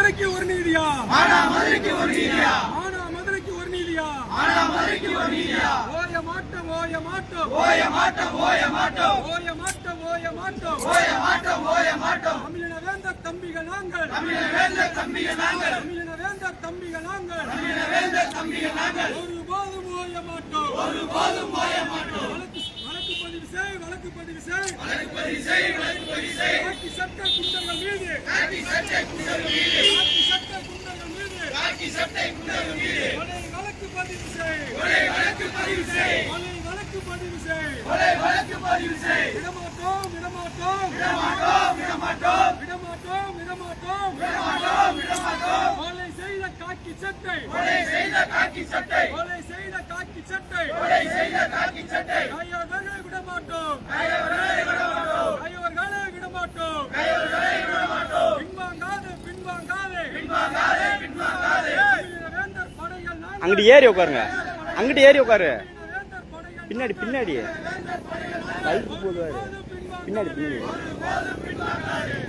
மதுரைக்கு ஒரு நீதியா, மானா மதுரைக்கு ஒரு நீதியா, மானா மதுரைக்கு ஒரு நீதியா, மானா மதுரைக்கு ஒரு நீதியா. ஓய மாட்டோம் ஓய மாட்டோம் ஓய மாட்டோம் ஓய மாட்டோம் ஓய மாட்டோம் ஓய மாட்டோம் ஓய மாட்டோம் ஓய மாட்டோம். தமிழின வேந்த தம்பிகள் நாங்கள், தமிழின வேந்த தம்பிகள் நாங்கள், தமிழின வேந்த தம்பிகள் நாங்கள், தமிழின வேந்த தம்பிகள் நாங்கள். ஒருபோதும் ஓய மாட்டோம், ஒருபோதும் ஓய மாட்டோம். வழக்கு பதிவு செய், வழக்கு பதிவு செய், வழக்கு பதிவு செய், வழக்கு பதிவு செய். காக்கி சட்ட குண்டர்கள் மீது, காக்கி சட்டை குண்டர்கள் மீது, காக்கி சட்ட குண்டர்கள் மீது காக்கி சட்டை குண்டர்கள் மீது கொலை வழக்கு பதிவு செய், கொலை வழக்கு பதிவு செய், கொலை வழக்கு பதிவு செய். கொலை வழக்கு பதிவு செய். விடமாட்டோம் விடமாட்டோம் விடமாட்டோம் விடமாட்டோம் விடமாட்டோம் விடமாட்டோம் விடமாட்டோம் விடமாட்டோம். கொலை செய்த காக்கி சட்டை, கொலை செய்த காக்கி சட்டை, கொலை செய்த காக்கி சட்டை, கொலை செய்த காக்கி சட்டை. கையவர்களை விடமாட்டோம், கையவர்களை விடமாட்டோம், கையவர்களை விடமாட்டோம். கையவர்களை விடமாட்டோம். பின்வாங்காது பின்வாங்காது பின்வாங்காதே பின்வாங்காதே. தமிழின வேந்தர் படைகள் நாங்கள், அங்கிட்டு ஏறி உட்காருங்க, அங்கிட்டு ஏறி உட்காரு. தமிழின வேந்தர் படைகள் பின்னாடி பின்னாடி பைக்கு போகுது, பின்னாடி பின்னாடி.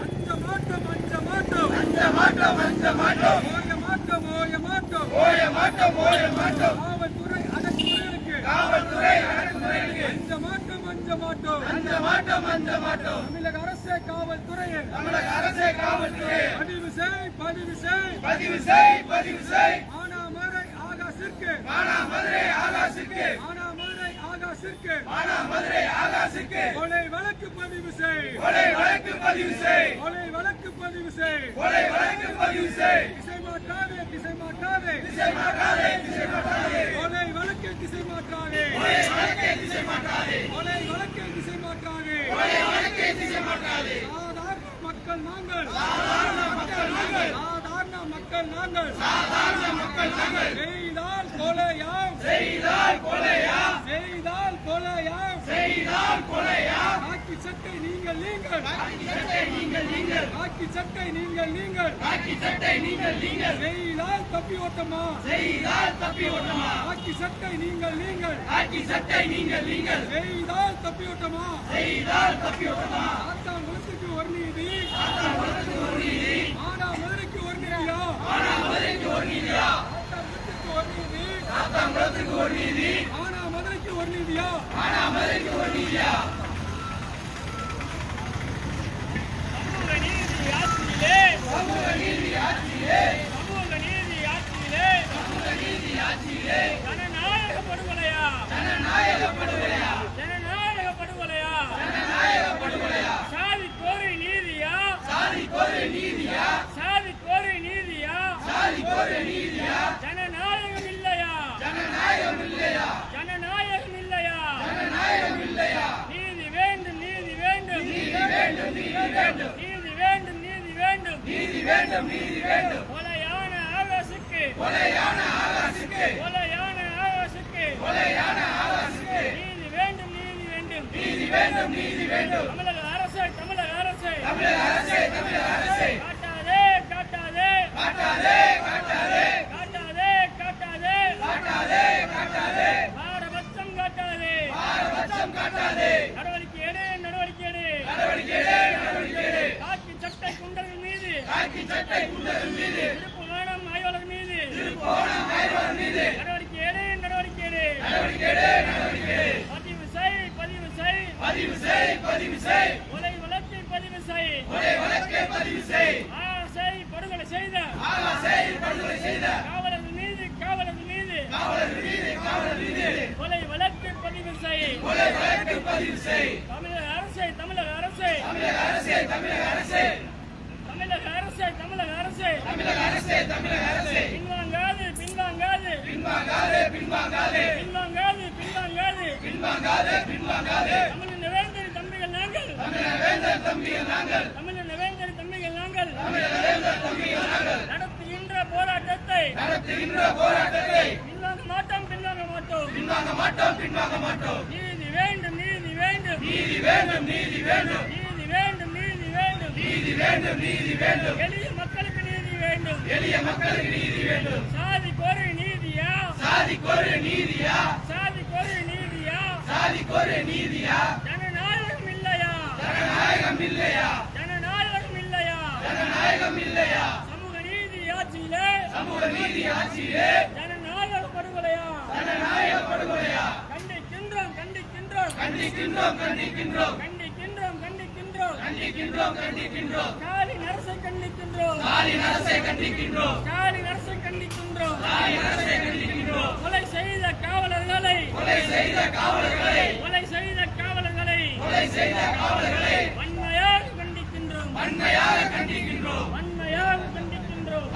அஞ்ச மாட்டோம் அஞ்ச மாட்டோம் அஞ்ச மாட்டோம் அஞ்ச மாட்டோம் ஓய மாட்டோம் ஓய மாட்டோம். ஓய மாட்டோம் ஓய மாட்டோம். காவல்துறை அடக்குமுறைகளுக்கு காவல்துறை அடக்குமுறைக்கு அஞ்ச மாட்டோம் அஞ்ச மாட்டோம். அஞ்ச மாட்டோம் அஞ்ச மாட்டோம். தமிழக அரசே காவல்துறையை தமிழக அரசே காவல்துறை பதிவு செய் பதிவு செய். பதிவு செய், பதிவு செய். மானாமதுரை ஆகாசிற்கு, மானா மதுரை ஆகாசுக்கு, மானாமதுரை ஆகாசிற்கு மானா மதுரை ஆகாசுக்கு. கொலை வழக்கு பதிவு செய், கொலை வழக்கு பதிவு செய், கொலை வழக்கு பதிவு செய். கொலை வழக்கு பதிவு செய். திசை மாற்றாதே திசை மாற்றாதே, திசை மாற்றாதே, திசை மாற்றாதே. கொலை வழக்கை திசை மாற்றாதே, கொலை வழக்கை திசை மாற்றாதே, கொலை வழக்கை திசை மாற்றாதே. கொலை வழக்கை திசை மாற்றாதே. சாதாரண மக்கள் நாங்கள், சாதாரண மக்கள் நாங்கள், சாதாரண மக்கள் நாங்கள். சாதாரண மக்கள் நாங்கள். செய்தால் கொலையாம், செய்தால் கொலையா, செய்தால் கொலையாம். செய்தால் கொலையா. காக்கி சட்டை நீங்கள் நீங்கள், காக்கி சட்டை நீங்கள் நீங்கள், காக்கி சட்டை நீங்கள் நீங்கள். காக்கி சட்டை நீங்கள் நீங்கள். செய்தால் தப்பி ஓட்டமா, செய்தால் தப்பி ஓட்டமா, காக்கி சட்டை நீங்கள் நீங்கள். காக்கி சட்டை நீங்கள் நீங்கள். செய்தால் தப்பி ஓட்டமா. செய்தால் தப்பி ஓட்டமா. ஆத்தாங்குளத்துக்கு ஒரு நீதி, ஆத்தாங்குளத்துக்கு ஒரு நீதி, மானா மதுரைக்கு ஒரு நீதியா, மானா மதுரைக்கு ஒரு நீதியா, ஆத்தாங்குளத்துக்கு ஒரு நீதி, ஆத்தாங்குளத்துக்கு ஒரு நீதி, மானா மதுரைக்கு ஒரு நீதியா. மானா மதுரைக்கு ஒரு நீதியா. சமூக நீதி ஆட்சியிலே, சமூக நீதி ஆட்சியிலே, சமூக நீதி ஆட்சியிலே சமூக நீதி ஆட்சியிலே ஜனநாயக படுகொலையா, ஜனநாயக படுகொலையா, ஜனநாயக படுகொலையா, ஜனநாயக படுகொலையா. சாதி கோரி நீதியா, சாதி கோரி நீதியா, சாதி கோரி நீதியா, சாதி கோரி நீதியா. ஜனநாயகம் இல்லையா, ஜனநாயகம் இல்லையா, ஜனநாயகம் இல்லையா. ஜனநாயகம் இல்லையா. நீதி வேண்டும் நீதி வேண்டும், நீதி வேண்டும், நீதி வேண்டும், நீதி வேண்டும் நீதி வேண்டும். நீதி வேண்டும், நீதி வேண்டும். கொலையான ஆகாசுக்கு, கொலையான ஆகாசுக்கு, கொலையான ஆகாசுக்கு கொலையான ஆகாசுக்கு. நீதி வேண்டும் நீதி வேண்டும். நீதி வேண்டும், நீதி வேண்டும். தமிழக அரசே தமிழக அரசே, தமிழக அரசே, தமிழக அரசே. காட்டாதே காட்டாதே காட்டாதே, காட்டாதே, காட்டாதே காட்டாதே, காட்டாதே, காட்டாதே. பாரபட்சம் காட்டாதே. பாரபட்சம் காட்டாதே. நடவடிக்கை எடு நடவடிக்கை எடு. நடவடிக்கை எடு, நடவடிக்கை எடு. காக்கி சட்டை குண்டர்கள் மீது, காக்கி சட்டை குண்டர்கள் மீது, திருப்பு வேணம் ஆய்வாளர் மீது திருப்போணம் ஆய்வாளர் மீது நடவடிக்கை எடு நடவடிக்கை எடு. நடவடிக்கை எடு, நடவடிக்கை எடு. பதிவு செய் பதிவு செய். பதிவு செய், பதிவு செய். கொலை வழக்கை பதிவு செய். கொலை வழக்கை பதிவு செய். ஆசை படுகொலை செய்த ஆகாசை படுகொலை செய்த காவலர்கள் மீது காவலர்கள் மீது காவலர்கள் மீது, காவலர் மீது கொலை வழக்கை பதிவு செய். கொலை வழக்கு பதிவு செய். தமிழக அரசே தமிழக அரசே, தமிழக அரசே, தமிழக அரசே, தமிழக அரசே தமிழக அரசே. தமிழக அரசே, தமிழக அரசே. பின்வாங்காது பின்வாங்காது, பின்வாங்காதே, பின்வாங்காதே, பின்வாங்காது பின்வாங்காது. பின்வாங்காதே, பின்வாங்காதே. தமிழின் வேந்தரி தம்பிகள் நாங்கள், தமிழக வேந்தர் தம்பிகள் நாங்கள், தமிழின் வேந்தரி தம்பிகள் நாங்கள். தமிழக வேந்தர் தம்பிகள் நாங்கள். நடத்துகின்ற போராட்டத்தை நடத்துகின்ற போராட்டத்தை பின்வாங்க மாட்டோம் பின்வாங்க மாட்டோம். பின்வாங்க மாட்டோம், பின்வாங்க மாட்டோம். நீதி வேண்டும் நீதி வேண்டும், நீதி வேண்டும், நீதி வேண்டும், நீதி வேண்டும் நீதி வேண்டும். நீதி வேண்டும், நீதி வேண்டும். எளிய மக்களுக்கு நீதி வேண்டும். எளிய மக்களுக்கு நீதி வேண்டும். சாதி கோரி நீதியா, சாதி கோரி நீதியா, சாதி கோரி நீதியா. சாதி கோரி நீதியா. ஜனநாயகம் இல்லையா, ஜனநாயகம் இல்லையா, ஜனநாயகம் இல்லையா. ஜனநாயகம் இல்லையா. சமூக நீதி ஆட்சியிலே ஜனநாயக படுகொலையா கண்டிக்கின்றோம் ஸ்டாலின் அரசை கண்டிக்கின்றோம் கொலை செய்த காவலர்களை வன்மையாக கண்டிக்கின்றோம்